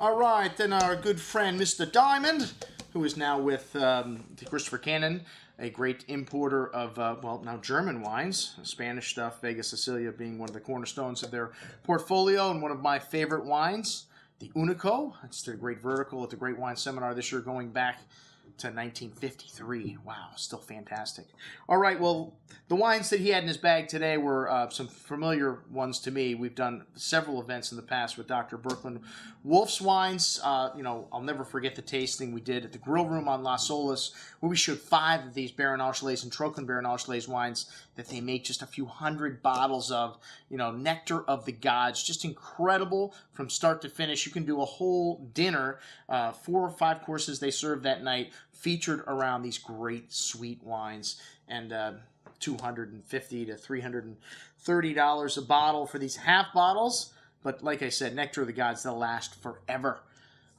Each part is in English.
All right, then our good friend Mr. Diamond, who is now with Christopher Cannon, a great importer of, well, now German wines, Spanish stuff, Vega Sicilia being one of the cornerstones of their portfolio, and one of my favorite wines, the Unico. It's the great vertical at the Great Wine Seminar this year, going back to 1953. Wow, still fantastic. All right, well, the wines that he had in his bag today were some familiar ones to me. We've done several events in the past with Dr. Burklin Wolf's wines. You know, I'll never forget the tasting we did at the Grill Room on Las Olas, where we showed 5 of these Baron Auchelets and Trocken Baron Auchelets wines that they make just a few hundred bottles of. You know, nectar of the gods, just incredible from start to finish. You can do a whole dinner, 4 or 5 courses they served that night, featured around these great sweet wines, and $250 to $330 a bottle for these half bottles. But like I said, nectar of the gods, they'll last forever.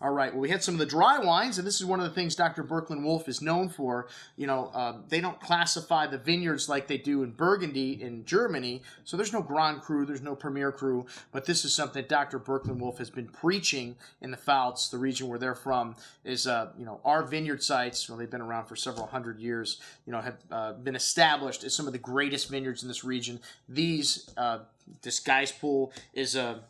All right, well, we had some of the dry wines, and this is one of the things Dr. Burklin Wolf is known for. You know, they don't classify the vineyards like they do in Burgundy in Germany, so there's no Grand Cru, there's no Premier Cru, but this is something that Dr. Burklin Wolf has been preaching in the Pfalz, the region where they're from, is, you know, our vineyard sites, well, they've been around for several hundred years, you know, have been established as some of the greatest vineyards in this region. These, this Geispool is a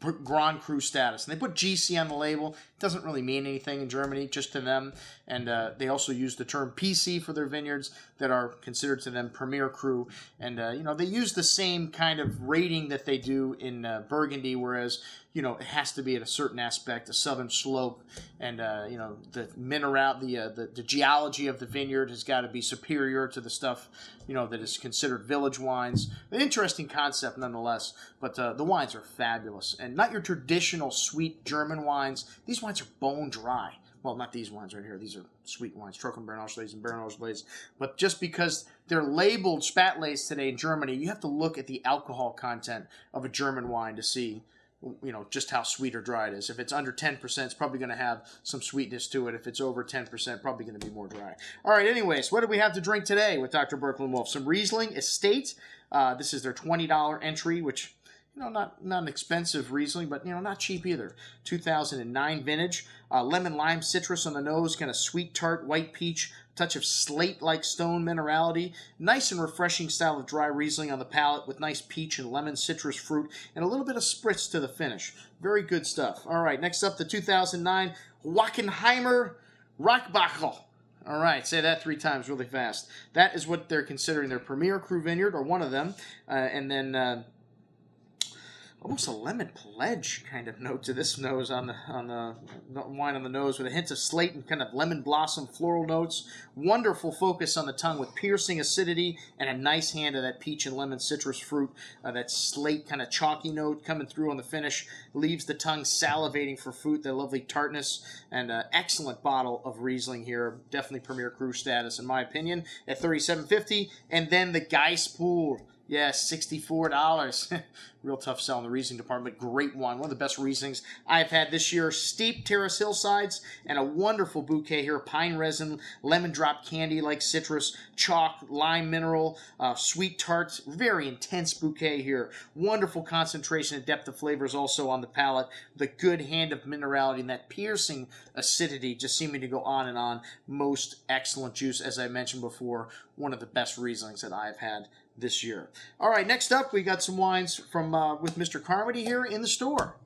Grand Cru status, and they put GC on the label. It doesn't really mean anything in Germany, just to them, and they also use the term PC for their vineyards that are considered to them Premier Cru, and you know, they use the same kind of rating that they do in Burgundy, whereas, you know, it has to be at a certain aspect, a southern slope, and you know, the mineral, the geology of the vineyard has got to be superior to the stuff, you know, that is considered village wines. An interesting concept nonetheless, but the wines are fabulous, and not your traditional sweet German wines. These wines are bone dry. Well, not these wines right here. These are sweet wines, Trocken Baron Auchelets and Baron Auchelets. But just because they're labeled Spätlese today in Germany, you have to look at the alcohol content of a German wine to see, you know, just how sweet or dry it is. If it's under 10%, it's probably going to have some sweetness to it. If it's over 10%, probably going to be more dry. All right, anyways, what do we have to drink today with Dr. Burklin Wolf? Some Riesling Estate. This is their $20 entry, which, you know, not an expensive Riesling, but, you know, not cheap either. 2009 vintage. Lemon lime citrus on the nose, kind of sweet tart, white peach, touch of slate-like stone minerality. Nice and refreshing style of dry Riesling on the palate with nice peach and lemon citrus fruit and a little bit of spritz to the finish. Very good stuff. All right, next up, the 2009 Wackenheimer Rotbachel. All right, say that 3 times really fast. That is what they're considering their Premier Cru vineyard, or one of them. And then almost a lemon pledge kind of note to this nose on the wine on the nose, with a hint of slate and kind of lemon blossom floral notes. Wonderful focus on the tongue with piercing acidity and a nice hand of that peach and lemon citrus fruit. That slate kind of chalky note coming through on the finish leaves the tongue salivating for fruit. That lovely tartness, and excellent bottle of Riesling here. Definitely Premier Cru status in my opinion at $37.50. And then the Geispool. Yes, $64. Real tough sell in the Riesling department. Great one. One of the best Rieslings I've had this year. Steep terrace hillsides and a wonderful bouquet here. Pine resin, lemon drop candy like citrus, chalk, lime mineral, sweet tart. Very intense bouquet here. Wonderful concentration and depth of flavors also on the palate. The good hand of minerality and that piercing acidity just seeming to go on and on. Most excellent juice, as I mentioned before. One of the best Rieslings that I've had this year. All right, next up, we got some wines from with Mr. Carmody here in the store.